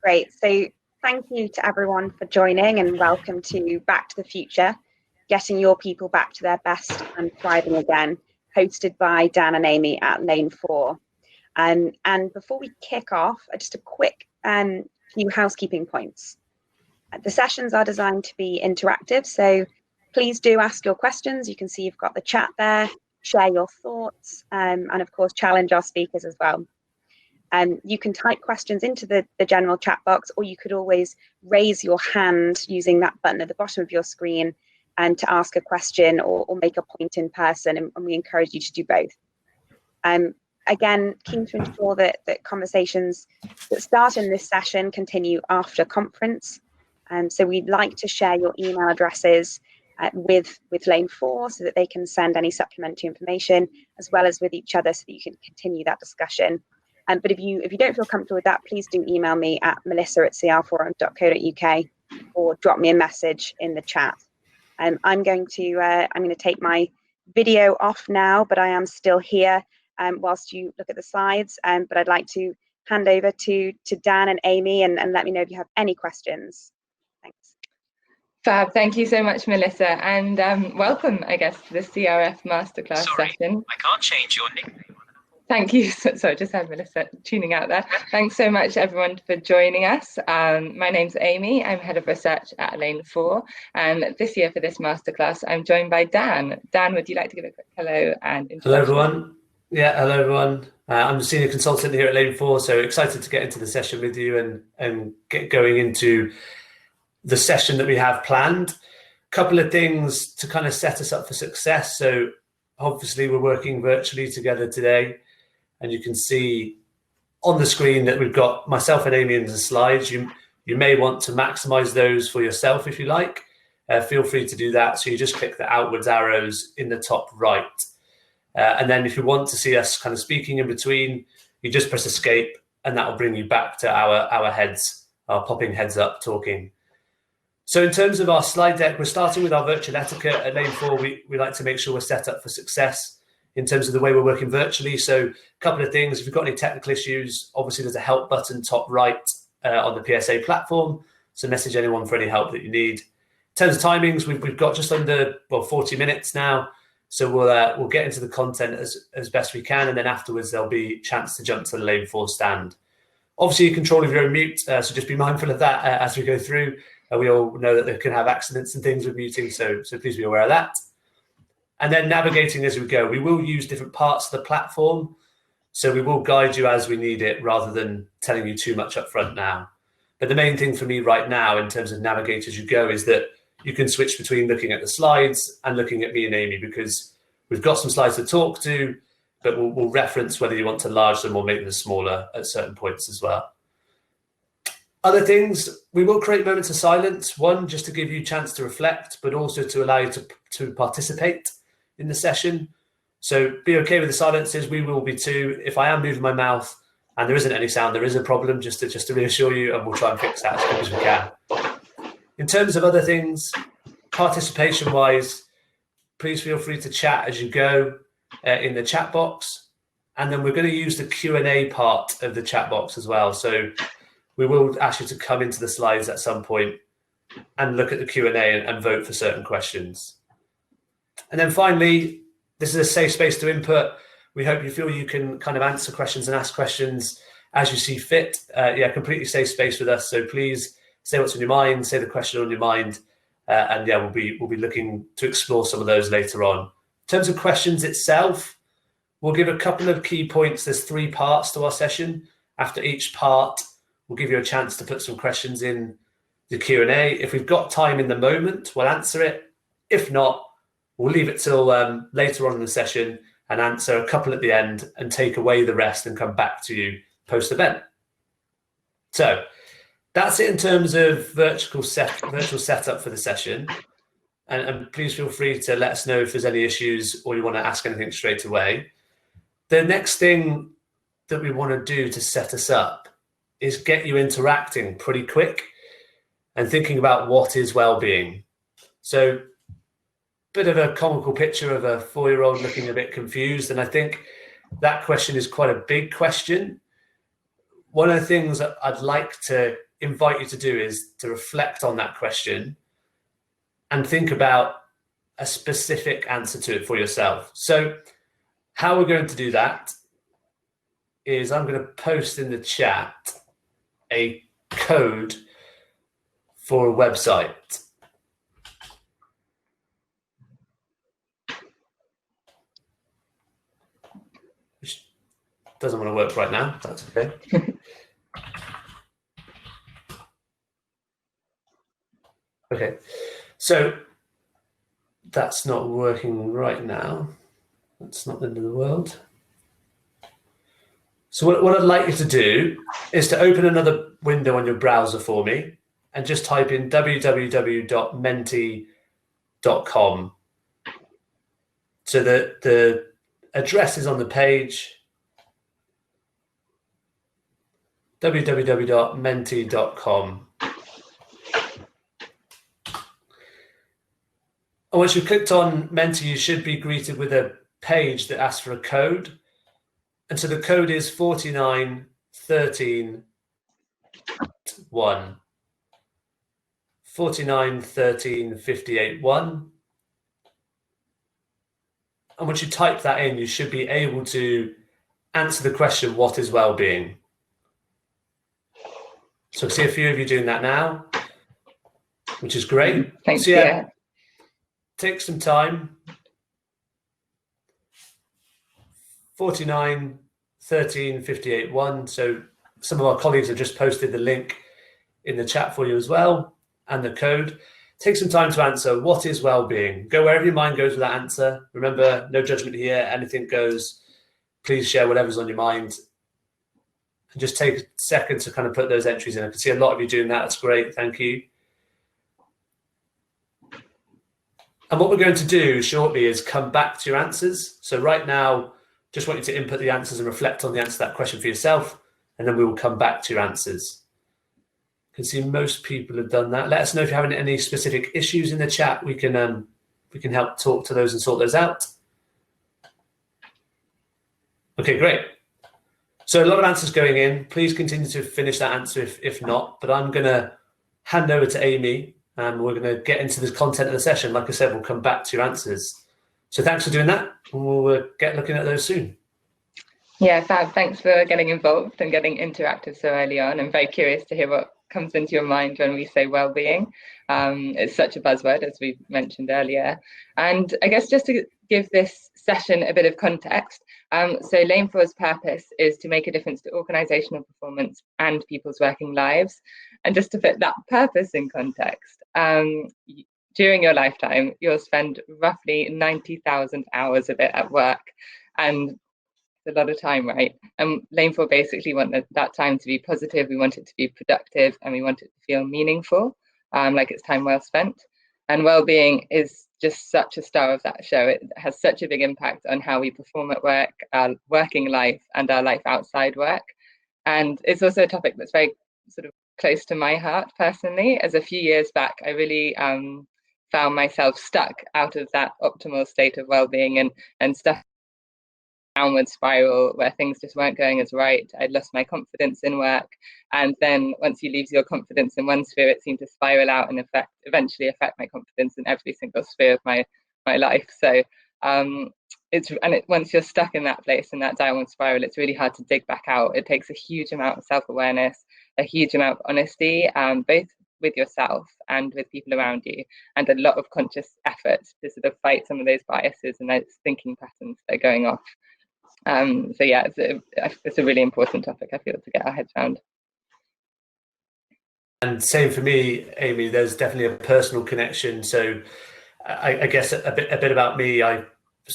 Great. So thank you to everyone for joining, and welcome to Back to the Future, Getting Your People Back to Their Best and Thriving Again, hosted by Dan and Amy at Lane4. And before we kick off, just a quick few housekeeping points. The sessions are designed to be interactive, so please do ask your questions. You can see you've got the chat there, share your thoughts, and of course challenge our speakers as well. You can type questions into the general chat box, or you could always raise your hand using that button at the bottom of your screen to ask a question or make a point in person, and we encourage you to do both. Again, keen to ensure that conversations that start in this session continue after conference. So we'd like to share your email addresses with Lane4 so that they can send any supplementary information, as well as with each other, so that you can continue that discussion. But if you don't feel comfortable with that, please do email me at melissa@crforum.co.uk or drop me a message in the chat. I'm going to take my video off now, but I am still here whilst you look at the slides. But I'd like to hand over to Dan and Amy and let me know if you have any questions. Thanks. Fab, thank you so much, Melissa, and welcome, I guess, to the CRF Masterclass session. I can't change your nickname. Thank you. So I just had Melissa tuning out there. Thanks so much, everyone, for joining us. My name's Amy. I'm Head of Research at Lane4. And this year for this Masterclass, I'm joined by Dan. Dan, would you like to give a quick hello and introduction? Hello, everyone. Yeah, hello, everyone. I'm the Senior Consultant here at Lane4, so excited to get into the session with you and get going into the session that we have planned. Couple of things to kind of set us up for success. So obviously we're working virtually together today. And you can see on the screen that we've got myself and Amy in the slides. You may want to maximize those for yourself if you like. Feel free to do that. So you just click the outwards arrows in the top right. And then if you want to see us kind of speaking in between, you just press escape and that will bring you back to our heads, our popping heads up talking. So in terms of our slide deck, we're starting with our virtual etiquette at Lane4. We like to make sure we're set up for success in terms of the way we're working virtually. So a couple of things, if you've got any technical issues, obviously there's a help button top right on the PSA platform. So message anyone for any help that you need. In terms of timings, we've got just under 40 minutes now. So we'll get into the content as best we can. And then afterwards, there'll be a chance to jump to the Lane4 stand. Obviously, you control of your own mute. So just be mindful of that as we go through. We all know that they can have accidents and things with muting. So please be aware of that. And then navigating as we go, we will use different parts of the platform. So we will guide you as we need it rather than telling you too much up front now. But the main thing for me right now in terms of navigate as you go is that you can switch between looking at the slides and looking at me and Amy, because we've got some slides to talk to, but we'll reference whether you want to enlarge them or make them smaller at certain points as well. Other things, we will create moments of silence. One, just to give you a chance to reflect, but also to allow you to participate in the session. So be okay with the silences. We will be too. If I am moving my mouth and there isn't any sound, there is a problem, just to reassure you, and we'll try and fix that as quick as we can. In terms of other things, participation wise, please feel free to chat as you go in the chat box. And then we're going to use the Q&A part of the chat box as well. So we will ask you to come into the slides at some point and look at the Q&A and vote for certain questions. And then finally, this is a safe space to input. We hope you feel you can kind of answer questions and ask questions as you see fit. Completely safe space with us. So please say what's on your mind, say the question on your mind. And yeah, we'll be looking to explore some of those later on. In terms of questions itself, we'll give a couple of key points. There's 3 parts to our session. After each part, we'll give you a chance to put some questions in the Q&A. If we've got time in the moment, we'll answer it. If not, we'll leave it till later on in the session and answer a couple at the end and take away the rest and come back to you post-event. So that's it in terms of virtual setup for the session. And please feel free to let us know if there's any issues or you want to ask anything straight away. The next thing that we want to do to set us up is get you interacting pretty quick and thinking about what is well-being. So bit of a comical picture of a 4-year-old looking a bit confused. And I think that question is quite a big question. One of the things that I'd like to invite you to do is to reflect on that question and think about a specific answer to it for yourself. So how we're going to do that is I'm going to post in the chat a code for a website. Which doesn't want to work right now. That's okay. Okay, so that's not working right now. That's not the end of the world. So what I'd like you to do is to open another window on your browser for me and just type in www.menti.com. So the address is on the page, www.menti.com. And once you've clicked on Menti, you should be greeted with a page that asks for a code. And so the code is 4913-1. 4913-58-1. And once you type that in, you should be able to answer the question, what is well-being? So I see a few of you doing that now, which is great. Thanks, so, yeah. Take some time. 4913-58-1. So some of our colleagues have just posted the link in the chat for you as well, and the code. Take some time to answer, what is well-being? Go wherever your mind goes with that answer. Remember, no judgment here, anything goes. Please share whatever's on your mind. And just take a second to kind of put those entries in. I can see a lot of you doing that. That's great. Thank you. And what we're going to do shortly is come back to your answers. So right now, just want you to input the answers and reflect on the answer to that question for yourself, and then we will come back to your answers. I can see most people have done that. Let us know if you're having any specific issues in the chat. We can help talk to those and sort those out. Okay, great. So a lot of answers going in. Please continue to finish that answer if not, but I'm going to hand over to Amy. And we're going to get into the content of the session. Like I said, we'll come back to your answers. So thanks for doing that. And we'll get looking at those soon. Yeah, Fab, thanks for getting involved and getting interactive so early on. I'm very curious to hear what comes into your mind when we say well-being. It's such a buzzword, as we mentioned earlier. And I guess just to give this session a bit of context, so Lane4's purpose is to make a difference to organizational performance and people's working lives. And just to put that purpose in context, during your lifetime, you'll spend roughly 90,000 hours of it at work. And it's a lot of time, right? And Lane4 basically want that time to be positive. We want it to be productive, and we want it to feel meaningful, like it's time well spent. And well-being is just such a star of that show. It has such a big impact on how we perform at work, our working life, and our life outside work. And it's also a topic that's very sort of close to my heart personally, as a few years back, I really found myself stuck out of that optimal state of well-being and stuck downward spiral where things just weren't going as right. I'd lost my confidence in work. And then once you lose your confidence in one sphere, it seemed to spiral out and eventually affect my confidence in every single sphere of my life. So once you're stuck in that place, in that downward spiral, it's really hard to dig back out. It takes a huge amount of self-awareness, a huge amount of honesty, both with yourself and with people around you, and a lot of conscious effort to sort of fight some of those biases and those thinking patterns that are going off. So yeah, it's a really important topic, I feel, to get our heads around. And same for me, Amy, there's definitely a personal connection. So I guess a bit about me. I've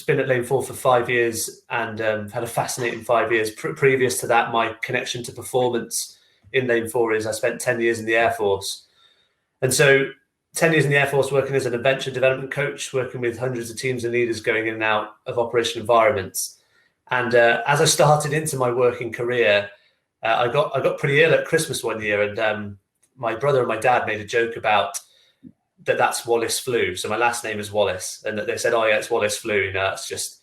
been at Lane4 for 5 years and had a fascinating 5 years. Previous to that, my connection to performance in Lane4 is I spent 10 years in the Air Force. And so 10 years in the Air Force working as an adventure development coach, working with hundreds of teams and leaders going in and out of operation environments. And as I started into my working career, I got pretty ill at Christmas one year, and my brother and my dad made a joke about that's Wallace flu. So my last name is Wallace, and they said, "Oh yeah, it's Wallace flu. You know, it's just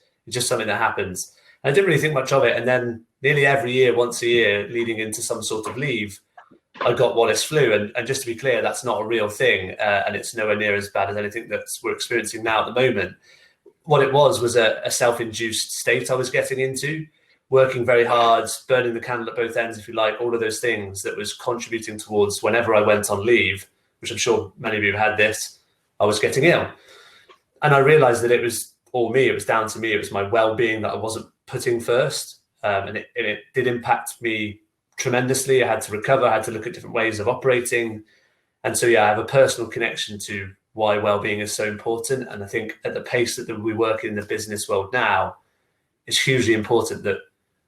something that happens." And I didn't really think much of it. And then nearly every year, once a year, leading into some sort of leave, I got Wallace flu. And just to be clear, that's not a real thing, and it's nowhere near as bad as anything that we're experiencing now at the moment. What it was a self-induced state I was getting into, working very hard, burning the candle at both ends, if you like, all of those things that was contributing towards whenever I went on leave, which I'm sure many of you have had this, I was getting ill. And I realized that it was all me, it was down to me, it was my well-being that I wasn't putting first. And it did impact me tremendously. I had to recover, I had to look at different ways of operating. And so, yeah, I have a personal connection to why well-being is so important. And I think at the pace that we work in the business world now, it's hugely important that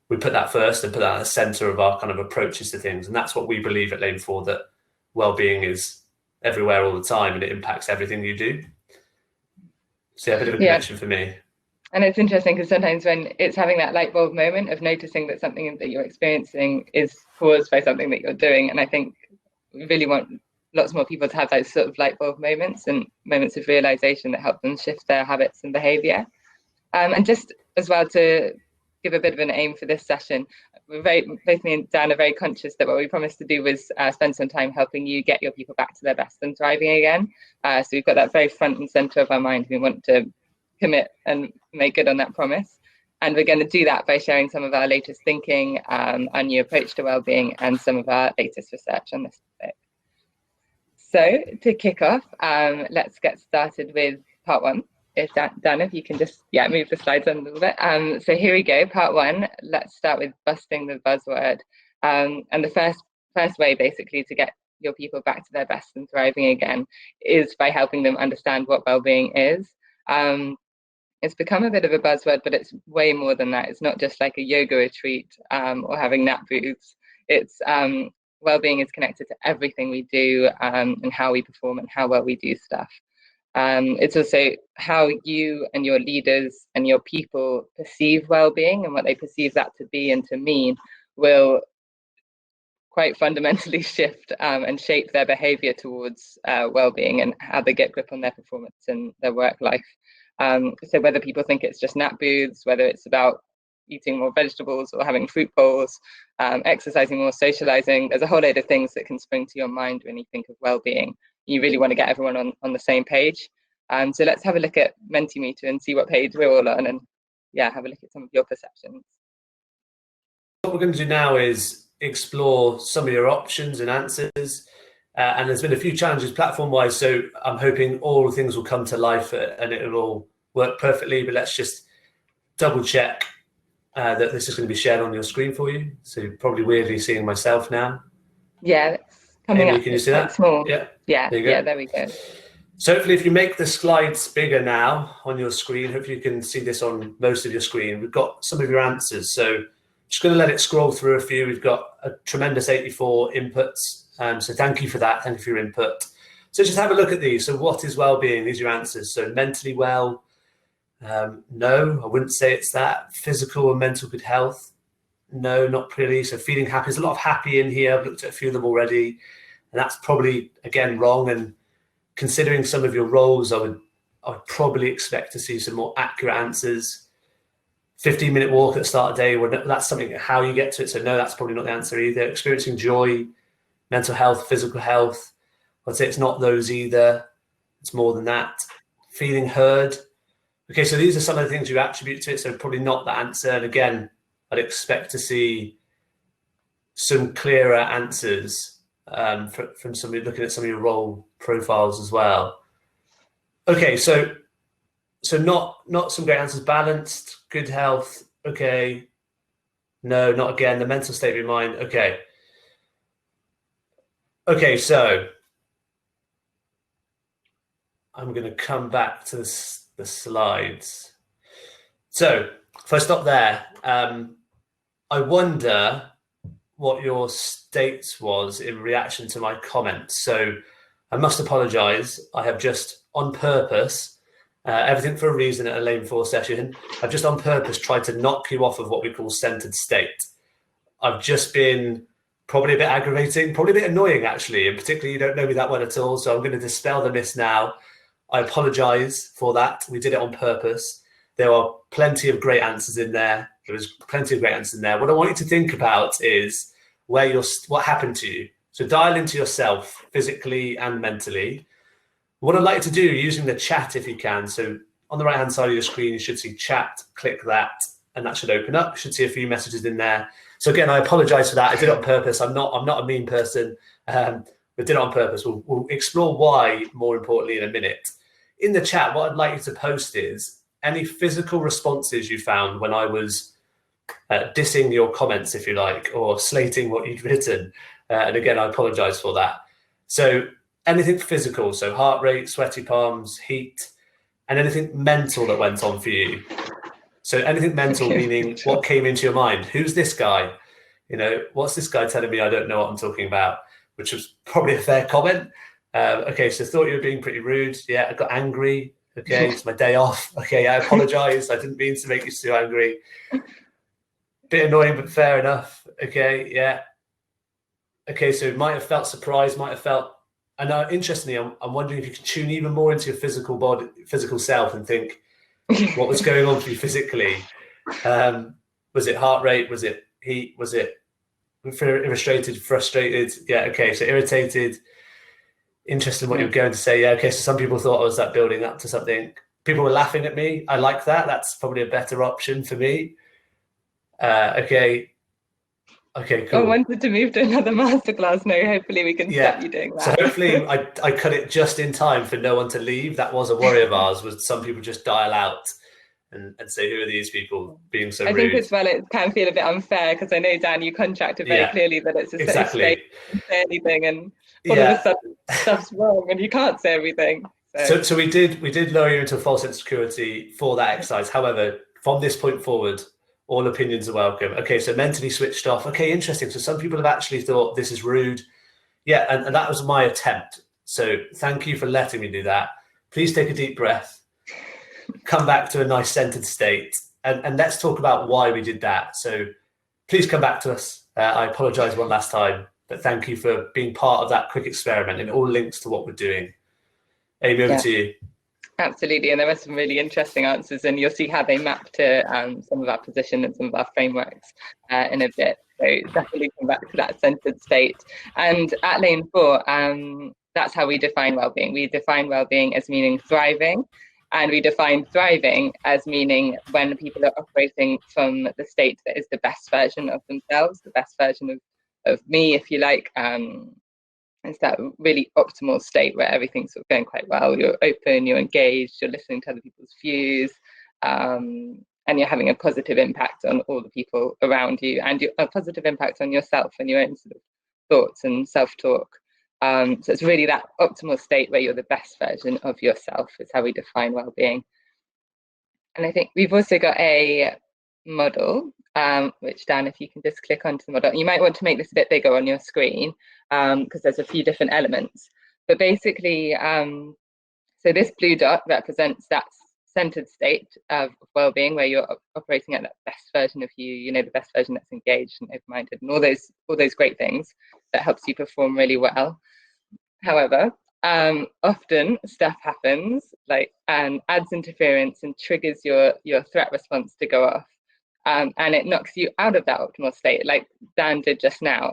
we put that first and put that at the center of our kind of approaches to things. And that's what we believe at Lane4, that well-being is everywhere all the time and it impacts everything you do. So yeah, a bit of a connection for me. And it's interesting because sometimes when it's having that light bulb moment of noticing that something that you're experiencing is caused by something that you're doing. And I think we really want lots more people to have those sort of light bulb moments and moments of realization that help them shift their habits and behavior. And just as well, to give a bit of an aim for this session, both me and Dan are very conscious that what we promised to do was spend some time helping you get your people back to their best and thriving again. So we've got that very front and center of our mind. We want to commit and make good on that promise. And we're going to do that by sharing some of our latest thinking, our new approach to wellbeing, and some of our latest research on this topic. So to kick off, let's get started with part one. If Dan, if you can just move the slides on a little bit. So here we go, part one. Let's start with busting the buzzword. And the first way basically to get your people back to their best and thriving again is by helping them understand what wellbeing is. It's become a bit of a buzzword, but it's way more than that. It's not just like a yoga retreat or having nap booths. It's wellbeing is connected to everything we do and how we perform and how well we do stuff. It's also how you and your leaders and your people perceive well-being, and what they perceive that to be and to mean will quite fundamentally shift and shape their behavior towards well-being and how they get grip on their performance and their work life. So whether people think it's just nap booths, whether it's about eating more vegetables or having fruit bowls, exercising more, socializing, there's a whole load of things that can spring to your mind when you think of well-being. You really want to get everyone on the same page. So let's have a look at Mentimeter and see what page we're all on, and have a look at some of your perceptions. What we're going to do now is explore some of your options and answers. And there's been a few challenges platform-wise, so I'm hoping all things will come to life and it'll all work perfectly. But let's just double check that this is going to be shared on your screen for you. So you're probably weirdly seeing myself now. Yeah, it's coming Amy, up. can you see that? Small. Yeah, there we go. So hopefully if you make the slides bigger now on your screen, hopefully you can see this on most of your screen. We've got some of your answers. So just going to let it scroll through a few. We've got a tremendous 84 inputs. So thank you for that. Thank you for your input. So just have a look at these. So what is well-being? These are your answers. So mentally well, no, I wouldn't say it's that. Physical and mental good health, no, not really. So feeling happy, there's a lot of happy in here. I've looked at a few of them already, and that's probably, again, wrong. And considering some of your roles, I would probably expect to see some more accurate answers. 15-minute walk at the start of the day, well, that's something, how you get to it. So no, that's probably not the answer either. Experiencing joy, mental health, physical health, I'd say it's not those either. It's more than that. Feeling heard. Okay, so these are some of the things you attribute to it, so probably not the answer. And again, I'd expect to see some clearer answers from somebody looking at some of your role profiles as well. Okay, so not some great answers. Balanced, good health, okay. No, not again. The mental state of your mind, okay. Okay, so I'm going to come back to the slides. So if I stop there, I wonder what your state was in reaction to my comments. So I must apologize. I have just on purpose, everything for a reason at a Lane4 session, I've just on purpose tried to knock you off of what we call centered state. I've just been probably a bit aggravating, probably a bit annoying actually, and particularly you don't know me that well at all, so I'm going to dispel the myth now. I apologize for that. We did it on purpose. There are plenty of great answers in there. There was plenty of great answers in there. What I want you to think about is what happened to you. So dial into yourself physically and mentally. What I'd like you to do, using the chat if you can. So on the right-hand side of your screen, you should see chat, click that, and that should open up. You should see a few messages in there. So again, I apologize for that. I did it on purpose. I'm not a mean person, but did it on purpose. We'll explore why, more importantly, in a minute. In the chat, what I'd like you to post is any physical responses you found when I was dissing your comments, if you like, or slating what you'd written. And again, I apologize for that. So anything physical, so heart rate, sweaty palms, heat, and anything mental that went on for you. So anything mental, meaning what came into your mind? Who's this guy? You know, what's this guy telling me I don't know what I'm talking about? Which was probably a fair comment. Okay, so thought you were being pretty rude. Yeah, I got angry. Okay, it's my day off. Okay, I apologize. I didn't mean to make you so angry. Bit annoying, but fair enough. Okay, yeah. Okay, so might have felt surprised, might have felt. And interestingly, I'm wondering if you can tune even more into your physical body, physical self, and think what was going on for you physically. Was it heart rate? Was it heat? Was it irritated, frustrated? Yeah, okay, so irritated. Interesting what you were going to say. Yeah, okay, so some people thought I was that building up to something. People were laughing at me. I like that. That's probably a better option for me. Okay, cool. I wanted to move to another masterclass. No, hopefully we can stop you doing that. So hopefully I cut it just in time for no one to leave. That was a worry of ours, was some people just dial out and say, who are these people being so rude? I think as well it can feel a bit unfair, because I know, Dan, you contracted very clearly that it's a safe space to say anything, and all of a sudden stuff's wrong and you can't say everything. So we did lower you into a false sense of security for that exercise. However, from this point forward, all opinions are welcome. Okay, so mentally switched off. Okay, interesting. So some people have actually thought this is rude. Yeah, and that was my attempt. So thank you for letting me do that. Please take a deep breath. Come back to a nice centered state. And let's talk about why we did that. So please come back to us. I apologize one last time, but thank you for being part of that quick experiment, and all links to what we're doing. Amy, over to you. Absolutely, and there were some really interesting answers, and you'll see how they map to some of our position and some of our frameworks in a bit. So definitely come back to that centered state. And at Lane4, that's how we define well-being. We define well-being as meaning thriving, and we define thriving as meaning when people are operating from the state that is the best version of themselves, the best version of me, if you like. It's that really optimal state where everything's sort of going quite well. You're open, you're engaged, you're listening to other people's views, and you're having a positive impact on all the people around you, and a positive impact on yourself and your own sort of thoughts and self-talk. So it's really that optimal state where you're the best version of yourself is how we define well-being. And I think we've also got a model, which, Dan, if you can just click onto the model. You might want to make this a bit bigger on your screen, because there's a few different elements. But basically, so this blue dot represents that centered state of well-being where you're operating at that best version of you, the best version that's engaged and open-minded, and all those great things that helps you perform really well. However, often stuff happens, like adds interference and triggers your threat response to go off, and it knocks you out of that optimal state, like Dan did just now.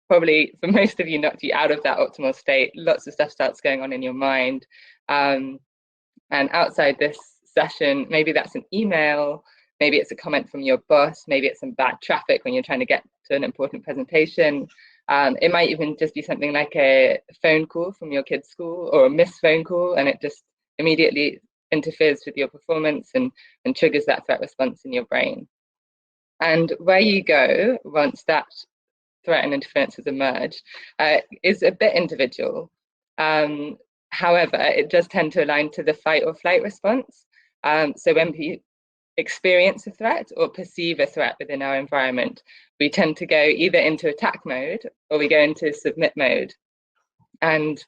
Probably for most of you, knocked you out of that optimal state. Lots of stuff starts going on in your mind, and outside this session, maybe that's an email, maybe it's a comment from your boss, maybe it's some bad traffic when you're trying to get to an important presentation. It might even just be something like a phone call from your kid's school, or a missed phone call, and it just immediately interferes with your performance and triggers that threat response in your brain. And where you go once that threat and interference has emerged is a bit individual. However, it does tend to align to the fight or flight response. So when we experience a threat or perceive a threat within our environment, we tend to go either into attack mode or we go into submit mode. And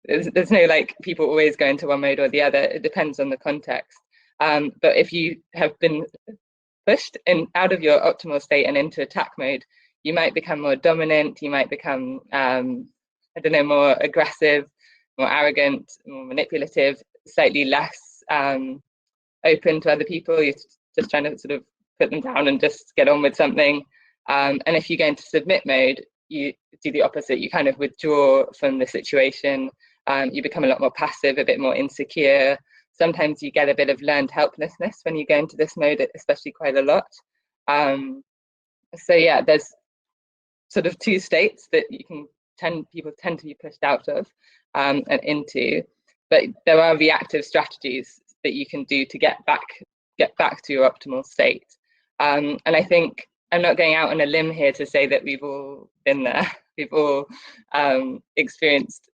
there's no like people always go into one mode or the other. It depends on the context. But if you have been pushed out of your optimal state and into attack mode, you might become more dominant, you might become, more aggressive, more arrogant, more manipulative, slightly less open to other people. You're just trying to sort of put them down and just get on with something. And if you go into submit mode, you do the opposite. You kind of withdraw from the situation. You become a lot more passive, a bit more insecure. Sometimes you get a bit of learned helplessness when you go into this mode, especially quite a lot. So yeah, there's sort of two states that people tend to be pushed out of and into, but there are reactive strategies that you can do to get back to your optimal state. And I think I'm not going out on a limb here to say that we've all been there. We've all experienced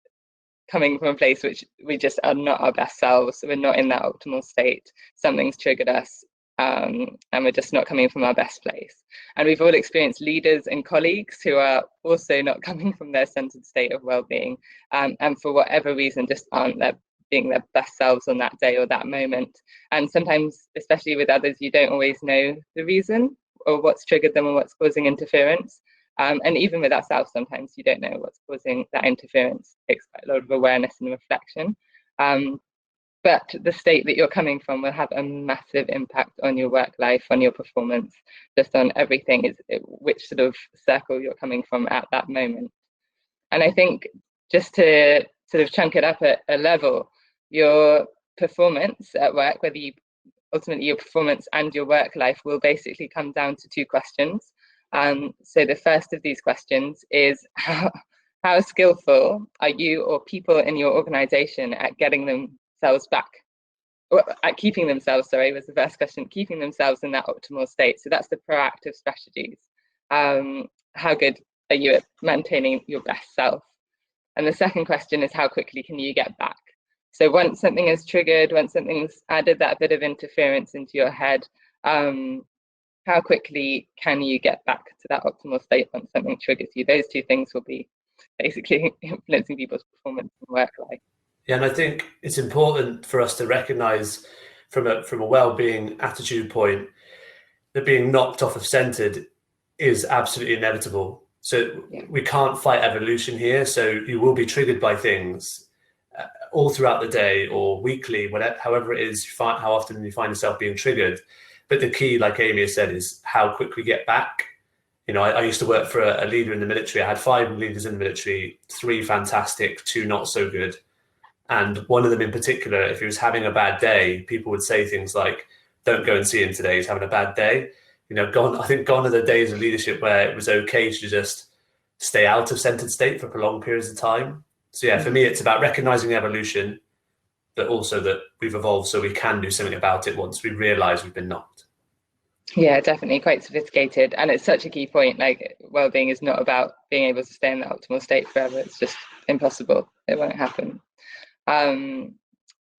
coming from a place which we just are not our best selves. We're not in that optimal state. Something's triggered us, and we're just not coming from our best place. And we've all experienced leaders and colleagues who are also not coming from their centered state of well-being, and for whatever reason just aren't being their best selves on that day or that moment. And sometimes, especially with others, you don't always know the reason or what's triggered them or what's causing interference. And even with ourselves, sometimes you don't know what's causing that interference. It takes quite a lot of awareness and reflection. But the state that you're coming from will have a massive impact on your work life, on your performance, just on everything, which sort of circle you're coming from at that moment. And I think just to sort of chunk it up at a level, your performance at work, ultimately your performance and your work life will basically come down to two questions. So the first of these questions is how skillful are you or people in your organization at getting themselves back, or at keeping themselves, was the first question, keeping themselves in that optimal state. So that's the proactive strategies. How good are you at maintaining your best self? And the second question is how quickly can you get back? So once something is triggered, once something's added that bit of interference into your head, how quickly can you get back to that optimal state once something triggers you? Those two things will be basically influencing people's performance and work life. Yeah, and I think it's important for us to recognize from a well-being attitude point that being knocked off of centered is absolutely inevitable. So we can't fight evolution here. So you will be triggered by things all throughout the day or weekly, whatever, however it is, how often you find yourself being triggered. But the key, like Amy has said, is how quick we get back. You know, I used to work for a leader in the military. I had 5 leaders in the military, 3 fantastic, 2 not so good. And one of them in particular, if he was having a bad day, people would say things like, don't go and see him today, he's having a bad day. You know, I think gone are the days of leadership where it was okay to just stay out of centered state for prolonged periods of time. So yeah, for me, it's about recognizing evolution, but also that we've evolved so we can do something about it once we realize we've been knocked. Yeah, definitely quite sophisticated. And it's such a key point. Like, well-being is not about being able to stay in the optimal state forever. It's just impossible. It won't happen. And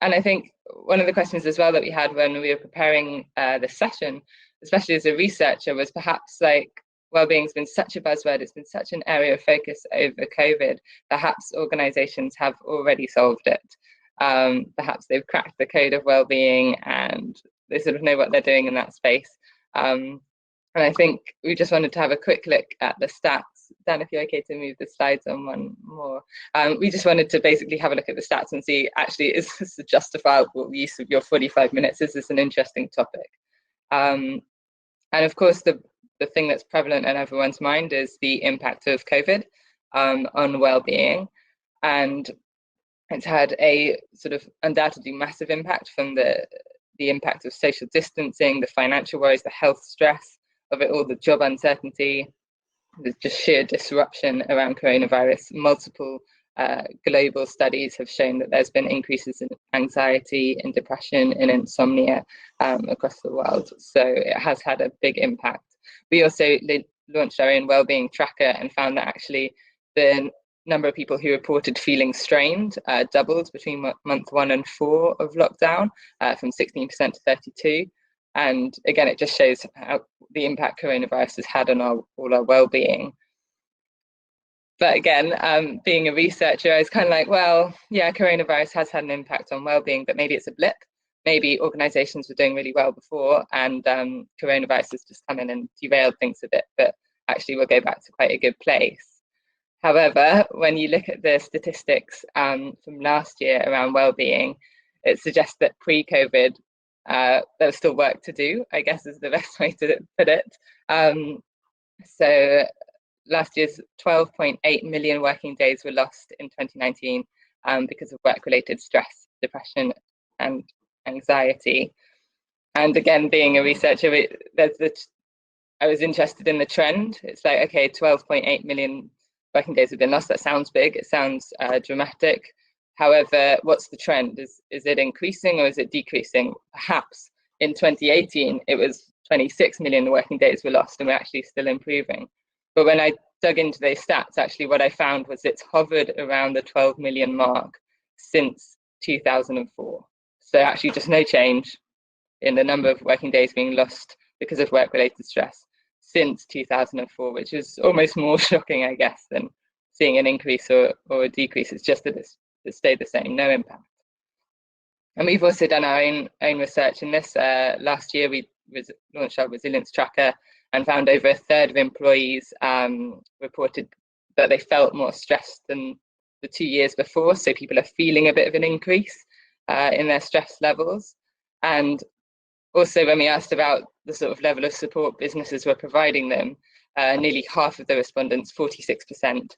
I think one of the questions as well that we had when we were preparing this session, especially as a researcher, was perhaps like, well-being's been such a buzzword, it's been such an area of focus over COVID, perhaps organizations have already solved it. Perhaps they've cracked the code of well-being and they sort of know what they're doing in that space. And I think we just wanted to have a quick look at the stats. Dan, if you're okay to move the slides on one more. We just wanted to basically have a look at the stats and see, actually, is this a justifiable use of your 45 minutes? Is this an interesting topic? And of course, the thing that's prevalent in everyone's mind is the impact of COVID on well-being. And it's had a sort of undoubtedly massive impact from the impact of social distancing, the financial worries, the health stress of it all, the job uncertainty, the just sheer disruption around coronavirus. Multiple global studies have shown that there's been increases in anxiety, in depression, in insomnia across the world. So it has had a big impact. We also launched our own wellbeing tracker and found that actually the number of people who reported feeling strained doubled between month 1 and 4 of lockdown, from 16% to 32%. And again, it just shows how the impact coronavirus has had on all our well-being. But again, being a researcher, I was kind of like, well, yeah, coronavirus has had an impact on well-being, but maybe it's a blip. Maybe organizations were doing really well before and coronavirus has just come in and derailed things a bit, but actually we'll go back to quite a good place. However, when you look at the statistics from last year around well-being, it suggests that pre-COVID, there was still work to do, I guess is the best way to put it. So last year's 12.8 million working days were lost in 2019 because of work-related stress, depression, and anxiety. And again, being a researcher, I was interested in the trend. It's like, okay, 12.8 million working days have been lost. That sounds big. It sounds dramatic. However, what's the trend? Is it increasing or is it decreasing? Perhaps in 2018, it was 26 million working days were lost, and we're actually still improving. But when I dug into those stats, actually what I found was it's hovered around the 12 million mark since 2004. So actually just no change in the number of working days being lost because of work-related stress since 2004, which is almost more shocking, I guess, than seeing an increase or a decrease. It's just that it's stayed the same, no impact. And we've also done our own research in this. Last year, we launched our resilience tracker and found over a third of employees reported that they felt more stressed than the 2 years before. So people are feeling a bit of an increase in their stress levels. And also, when we asked about the sort of level of support businesses were providing them, nearly half of the respondents, 46%,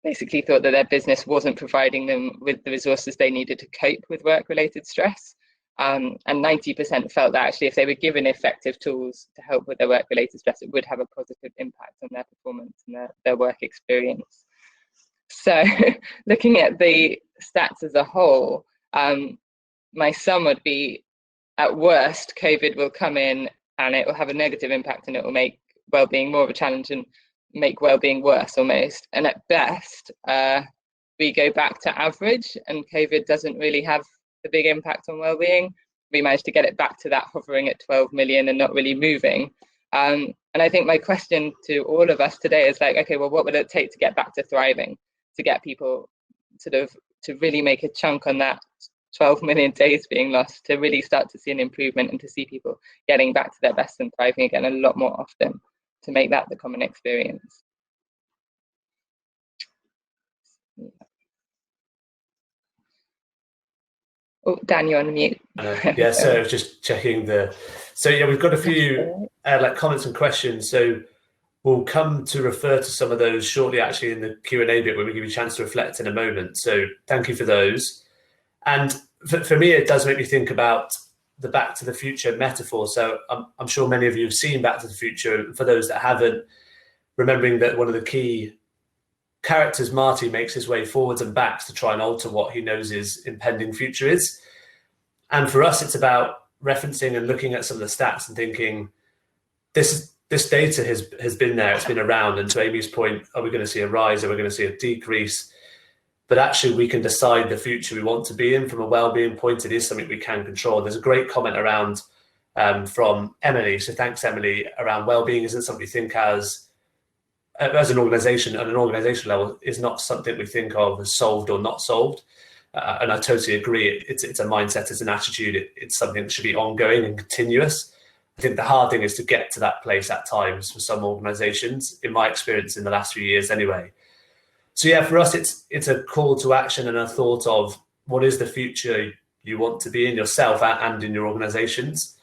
basically thought that their business wasn't providing them with the resources they needed to cope with work-related stress. And 90% felt that actually if they were given effective tools to help with their work-related stress, it would have a positive impact on their performance and their work experience. So looking at the stats as a whole, my sum would be, at worst, COVID will come in and it will have a negative impact and it will make well-being more of a challenge and make well-being worse almost. And at best, we go back to average and COVID doesn't really have a big impact on well-being. We managed to get it back to that hovering at 12 million and not really moving. And I think my question to all of us today is like, okay, well, what would it take to get back to thriving, to get people sort of to really make a chunk on that 12 million days being lost, to really start to see an improvement and to see people getting back to their best and thriving again a lot more often, to make that the common experience. Oh, Dan, you're on mute. Yeah, so just checking yeah, we've got a few like comments and questions. So we'll come to refer to some of those shortly, actually, in the Q&A bit when we give you a chance to reflect in a moment. So thank you for those. And for me, it does make me think about the Back to the Future metaphor. So I'm sure many of you have seen Back to the Future. For those that haven't, remembering that one of the key characters, Marty, makes his way forwards and backs to try and alter what he knows his impending future is. And for us, it's about referencing and looking at some of the stats and thinking, this data has been there, it's been around. And to Amy's point, are we going to see a rise? Are we going to see a decrease? But actually, we can decide the future we want to be in from a well-being point. It is something we can control. There's a great comment around from Emily. So thanks, Emily, around well-being isn't something we think as an organization, at an organizational level, is not something we think of as solved or not solved. And I totally agree. It's a mindset, it's an attitude. It's something that should be ongoing and continuous. I think the hard thing is to get to that place at times for some organizations, in my experience in the last few years anyway. So yeah, for us, it's a call to action and a thought of what is the future you want to be in yourself and in your organizations,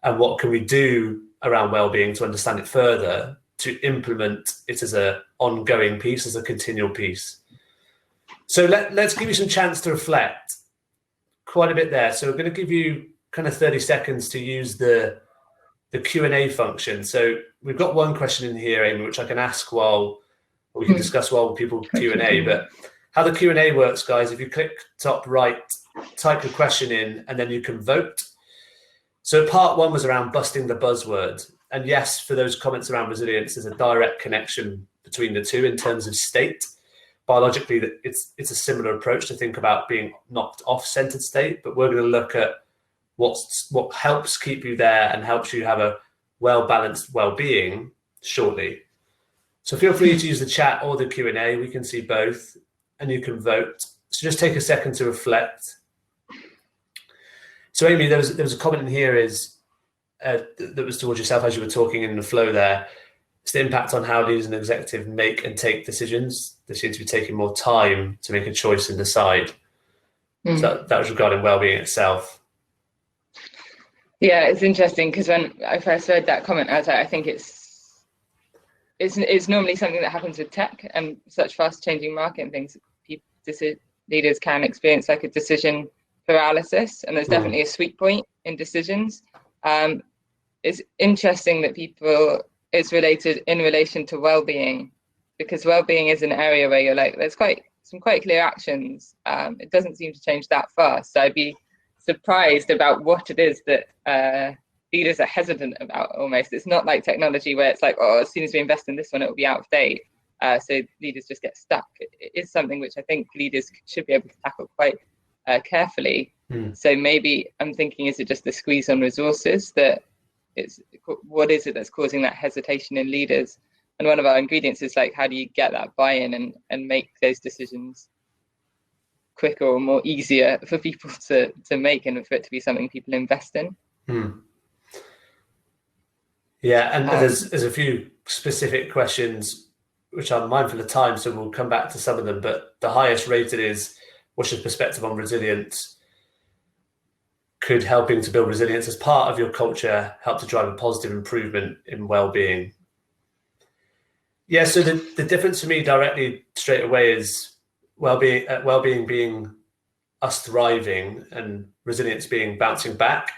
and what can we do around well-being to understand it further, to implement it as an ongoing piece, as a continual piece. So let's give you some chance to reflect. Quite a bit there. So we're going to give you kind of 30 seconds to use the Q&A function. So we've got one question in here, Amy, which I can ask while we can discuss while people Q&A. But how the Q&A works, guys, if you click top right, type your question in, and then you can vote. So part one was around busting the buzzword. And yes, for those comments around resilience, there's a direct connection between the two in terms of state. Biologically, it's a similar approach to think about being knocked off centered state, but we're going to look at what helps keep you there and helps you have a well-balanced well-being shortly. So feel free to use the chat or the Q&A. We can see both, and you can vote. So just take a second to reflect. So Amy, there was a comment in here that was towards yourself as you were talking in the flow there. It's the impact on how leaders and executives make and take decisions. They seem to be taking more time to make a choice and decide. So that was regarding well-being itself. Yeah, it's interesting because when I first read that comment, I was like, I think it's it's normally something that happens with tech and such fast changing market and things. Leaders can experience like a decision paralysis, and there's definitely a sweet point in decisions. It's interesting that it's related in relation to well-being, because well-being is an area where you're like, there's some quite clear actions. It doesn't seem to change that fast. So I'd be surprised about what it is that leaders are hesitant about almost. It's not like technology where it's like, oh, as soon as we invest in this one, it will be out of date. So leaders just get stuck. It is something which I think leaders should be able to tackle quite carefully. So maybe I'm thinking, is it just the squeeze on resources what is it that's causing that hesitation in leaders? And one of our ingredients is like, how do you get that buy-in and make those decisions quicker or more easier for people to make, and for it to be something people invest in? Yeah, and there's a few specific questions which I'm mindful of time, so we'll come back to some of them, but the highest rated is, what's your perspective on resilience? Could helping to build resilience as part of your culture help to drive a positive improvement in well-being? Yeah, so the difference for me directly straight away is well-being being us thriving and resilience being bouncing back.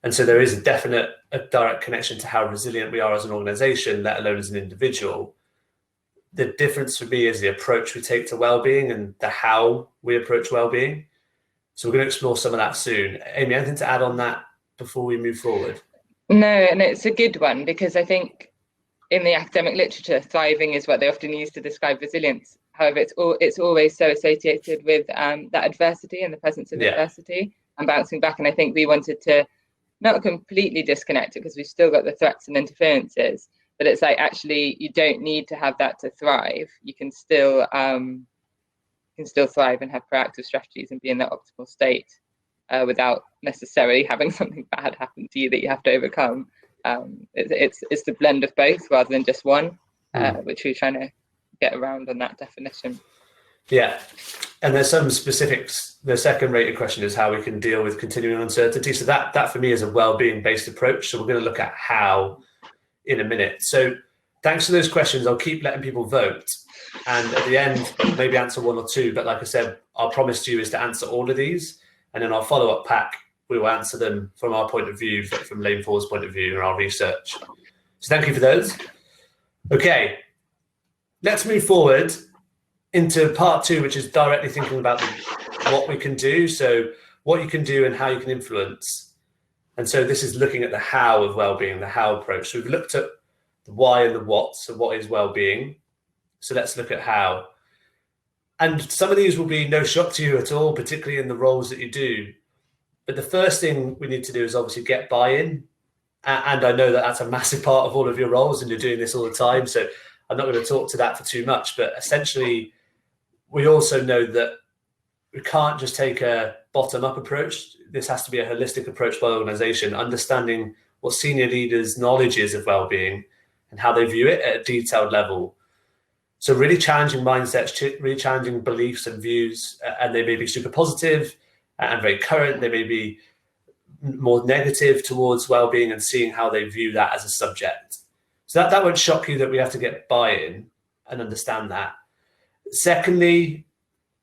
And so there is a direct connection to how resilient we are as an organization, let alone as an individual. The difference for me is the approach we take to well-being and the how we approach well-being. So we're going to explore some of that soon. Amy, anything to add on that before we move forward? No, and it's a good one, because I think in the academic literature, thriving is what they often use to describe resilience. However, it's always so associated with that adversity and the presence of adversity and bouncing back. And I think we wanted to not completely disconnect it, because we've still got the threats and interferences, but it's like, actually, you don't need to have that to thrive. You can still thrive and have proactive strategies and be in that optimal state without necessarily having something bad happen to you that you have to overcome. It's the blend of both rather than just one, which we're trying to get around on that definition. Yeah, and there's some specifics. The second rated question is how we can deal with continuing uncertainty. So that for me is a well-being based approach. So we're going to look at how in a minute. So thanks for those questions. I'll keep letting people vote, and at the end maybe answer one or two, but like I said, our promise to you is to answer all of these, and in our follow-up pack we will answer them from our point of view, from Lane4's point of view and our research. So thank you for those. Okay, let's move forward into part two, which is directly thinking about what we can do. So what you can do and how you can influence. And so this is looking at the how of well-being, the how approach. So we've looked at the why and the what. So what is well-being? So let's look at how. And some of these will be no shock to you at all, particularly in the roles that you do. But the first thing we need to do is obviously get buy-in. And I know that that's a massive part of all of your roles, and you're doing this all the time. So I'm not going to talk to that for too much, but essentially we also know that we can't just take a bottom-up approach. This has to be a holistic approach by the organization, understanding what senior leaders' knowledge is of well-being and how they view it at a detailed level. So really challenging mindsets, really challenging beliefs and views, and they may be super positive and very current. They may be more negative towards well-being, and seeing how they view that as a subject. So that won't shock you that we have to get buy-in and understand that. Secondly,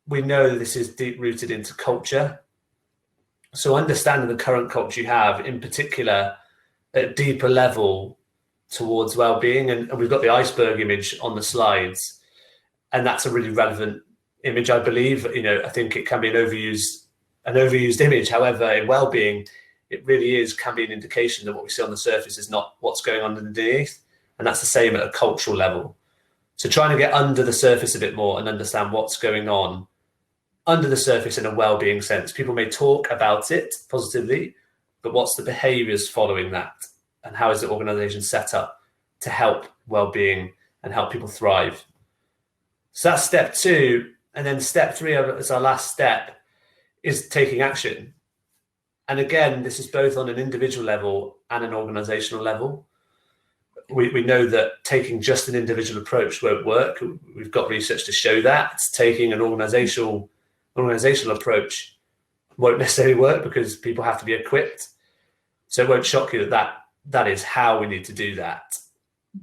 we know that this is deep rooted into culture. So understanding the current culture you have, in particular, at a deeper level towards well-being. And we've got the iceberg image on the slides. And that's a really relevant image, I believe. I think it can be an overused image. However, in well-being, it really can be an indication that what we see on the surface is not what's going on underneath. And that's the same at a cultural level. So trying to get under the surface a bit more and understand what's going on under the surface in a well-being sense. People may talk about it positively, but what's the behaviors following that? And how is the organization set up to help well-being and help people thrive? So that's step two. And then step three, as our last step, is taking action. And again, this is both on an individual level and an organizational level. We know that taking just an individual approach won't work. We've got research to show that. Taking an organizational approach won't necessarily work, because people have to be equipped. So it won't shock you that is how we need to do that.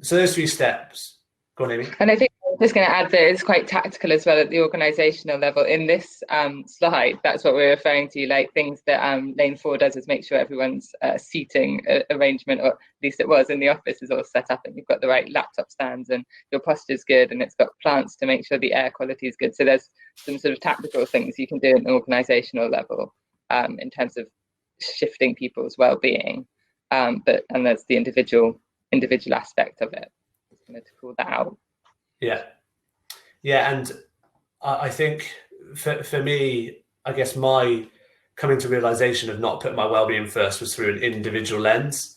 So those three steps: Go on, Amy. And I think I'm just going to add that it's quite tactical as well at the organisational level. In this slide, that's what we're referring to, like things that Lane4 does is make sure everyone's seating arrangement, or at least it was in the office, is all set up and you've got the right laptop stands and your posture's good, and it's got plants to make sure the air quality is good. So there's some sort of tactical things you can do at an organisational level in terms of shifting people's well-being. And there's the individual aspect of it. To call that out. Yeah, and I think for me, I guess my coming to realization of not putting my well-being first was through an individual lens,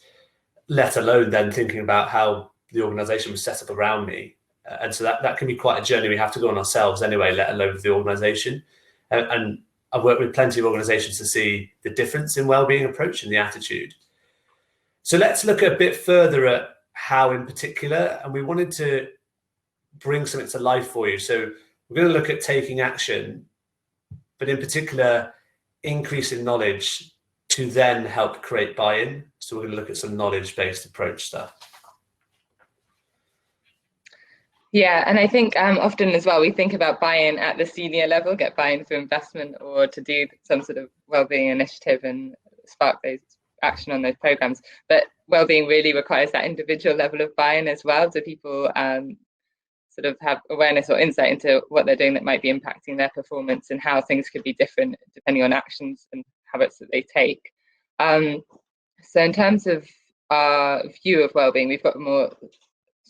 let alone then thinking about how the organization was set up around me. And so that can be quite a journey we have to go on ourselves anyway, let alone the organization. And I've worked with plenty of organizations to see the difference in well-being approach and the attitude. So let's look a bit further at how in particular, and we wanted to bring something to life for you. So we're going to look at taking action, but in particular, increasing knowledge to then help create buy-in. So we're going to look at some knowledge-based approach stuff. Yeah, and I think often as well, we think about buy-in at the senior level, get buy-in through investment or to do some sort of well-being initiative and spark those action on those programs, but well-being really requires that individual level of buy-in as well. Do people sort of have awareness or insight into what they're doing that might be impacting their performance and how things could be different depending on actions and habits that they take? So in terms of our view of well-being, we've got a more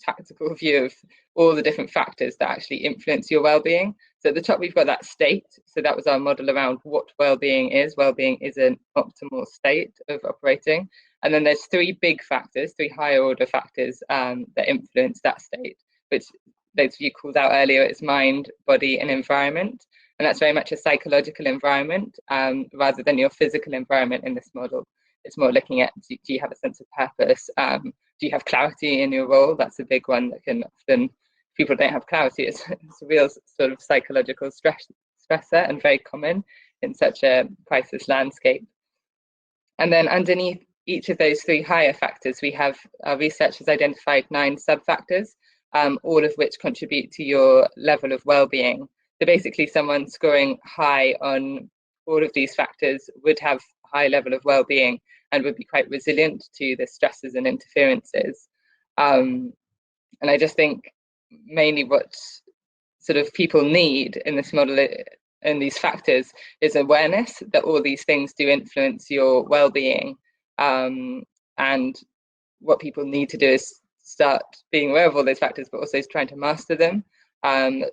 tactical view of all the different factors that actually influence your well-being. So at the top, we've got that state. So that was our model around what well-being is. Well-being is an optimal state of operating. And then there's three big factors, three higher order factors that influence that state, which those of you called out earlier, it's mind, body, and environment. And that's very much a psychological environment rather than your physical environment in this model. It's more looking at, do you have a sense of purpose? Do you have clarity in your role? That's a big one that can often, people don't have clarity. It's a real sort of psychological stressor and very common in such a crisis landscape. And then underneath each of those three higher factors, we have, our research has identified 9 sub-factors, all of which contribute to your level of well-being. So basically someone scoring high on all of these factors would have a high level of well-being and would be quite resilient to the stresses and interferences. And I just think mainly what sort of people need in this model and these factors is awareness that all these things do influence your well-being. And what people need to do is start being aware of all those factors, but also trying to master them.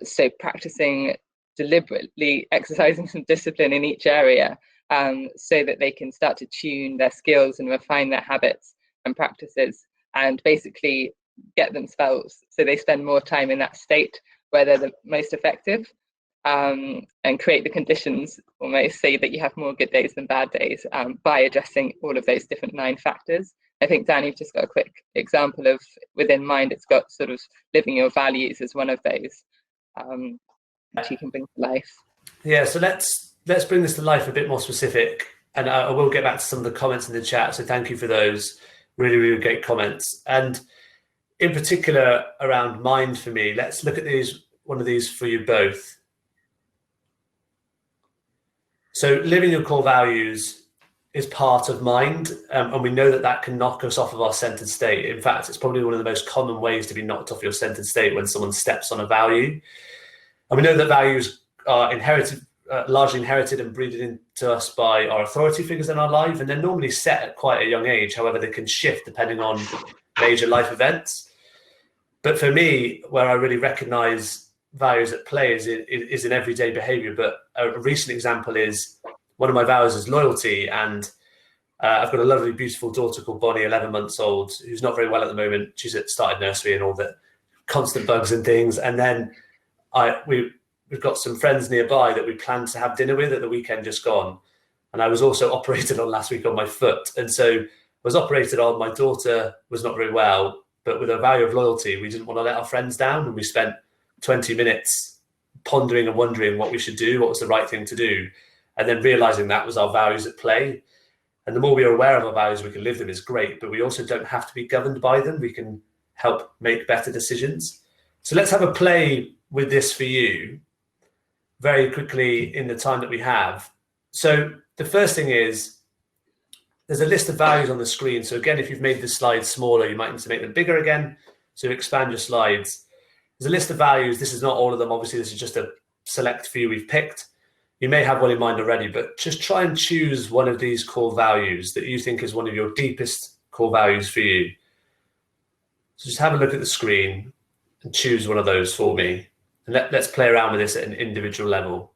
So practicing deliberately, exercising some discipline in each area so that they can start to tune their skills and refine their habits and practices and basically get themselves so they spend more time in that state where they're the most effective and create the conditions, almost say that you have more good days than bad days by addressing all of those different 9 factors. I think, Dan, you've just got a quick example of within mind, it's got sort of living your values as one of those that you can bring to life. Yeah, so let's bring this to life a bit more specific, and I will get back to some of the comments in the chat, so thank you for those really, really great comments. And in particular around mind for me, let's look at one of these for you both. So living your core values is part of mind, and we know that can knock us off of our centered state. In fact, it's probably one of the most common ways to be knocked off your centered state when someone steps on a value. And we know that values are largely inherited and breeded into us by our authority figures in our life, and they're normally set at quite a young age. However, they can shift depending on major life events. But for me, where I really recognize values at play is in everyday behavior. But a recent example is one of my values is loyalty. And I've got a lovely, beautiful daughter called Bonnie, 11 months old, who's not very well at the moment. She's started nursery and all the constant bugs and things. And then we've got some friends nearby that we planned to have dinner with at the weekend just gone. And I was also operated on last week on my foot. And so I was operated on, my daughter was not very well, but with a value of loyalty, we didn't want to let our friends down. And we spent 20 minutes pondering and wondering what we should do, what was the right thing to do. And then realizing that was our values at play. And the more we are aware of our values, we can live them is great, but we also don't have to be governed by them. We can help make better decisions. So let's have a play with this for you very quickly in the time that we have. So the first thing is, there's a list of values on the screen. So again, if you've made the slides smaller, you might need to make them bigger again. So expand your slides. There's a list of values. This is not all of them. Obviously, this is just a select few we've picked. You may have one in mind already, but just try and choose one of these core values that you think is one of your deepest core values for you. So just have a look at the screen and choose one of those for me. And let's play around with this at an individual level.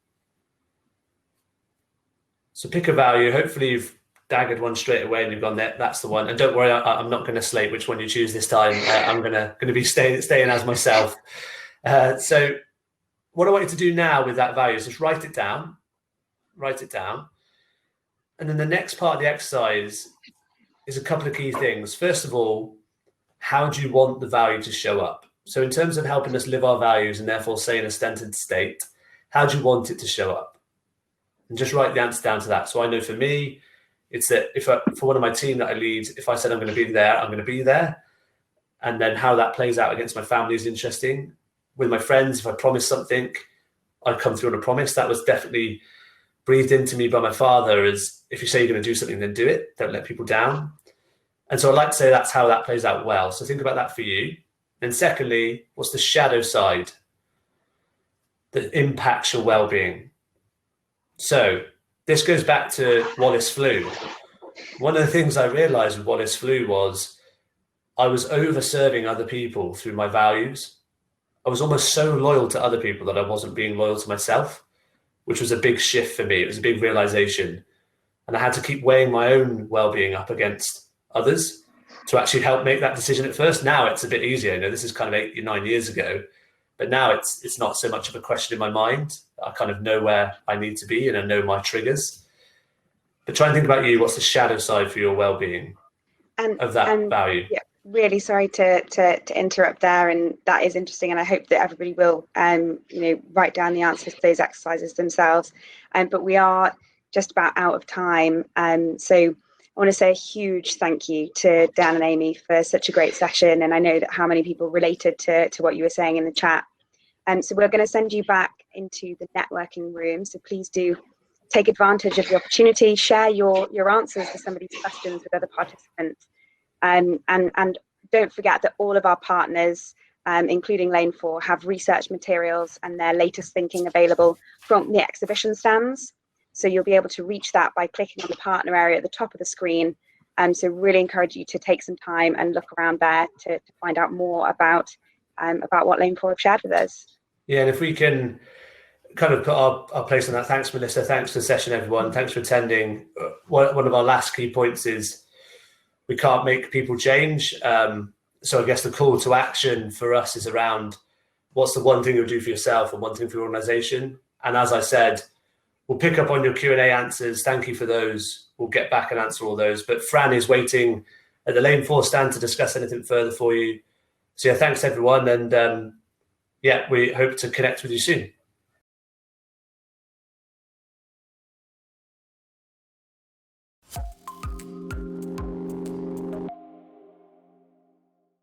So pick a value. Hopefully you've daggered one straight away and you've gone, that's the one. And don't worry, I'm not going to slate which one you choose this time. I'm going to be staying as myself. So what I want you to do now with that value is just write it down. And then the next part of the exercise is a couple of key things. First of all, how do you want the value to show up? So in terms of helping us live our values and therefore stay in a centered state, how do you want it to show up? And just write the answer down to that. So I know for me, it's that for one of my team that I lead, if I said I'm going to be there, I'm going to be there. And then how that plays out against my family is interesting. With my friends, if I promise something, I come through on a promise. That was definitely breathed into me by my father, as if you say you're going to do something, then do it. Don't let people down. And so I'd like to say that's how that plays out well. So think about that for you. And secondly, what's the shadow side that impacts your well-being? So this goes back to Wallace flu. One of the things I realized with Wallace flu was I was over-serving other people through my values. I was almost so loyal to other people that I wasn't being loyal to myself, which was a big shift for me. It was a big realization. And I had to keep weighing my own well-being up against others to actually help make that decision at first. Now it's a bit easier. You know, this is kind of 8 or 9 years ago, but now it's not so much of a question in my mind. I kind of know where I need to be and I know my triggers. But try and think about you. What's the shadow side for your well-being of that value? Yeah, really sorry to interrupt there, and that is interesting. And I hope that everybody will, write down the answers to those exercises themselves. But we are just about out of time. So I want to say a huge thank you to Dan and Amy for such a great session. And I know that how many people related to what you were saying in the chat. So we're going to send you back into the networking room. So please do take advantage of the opportunity, share your answers to some of these questions with other participants. And don't forget that all of our partners, including Lane4, have research materials and their latest thinking available from the exhibition stands. So you'll be able to reach that by clicking on the partner area at the top of the screen. So really encourage you to take some time and look around there to find out more about what Lane4 have shared with us. Yeah, and if we can kind of put our place on that. Thanks, Melissa. Thanks for the session, everyone. Thanks for attending. One of our last key points is we can't make people change. So I guess the call to action for us is around what's the one thing you'll do for yourself and one thing for your organization. And as I said, we'll pick up on your Q&A answers. Thank you for those. We'll get back and answer all those. But Fran is waiting at the Lane4 stand to discuss anything further for you. So yeah, thanks everyone. And we hope to connect with you soon.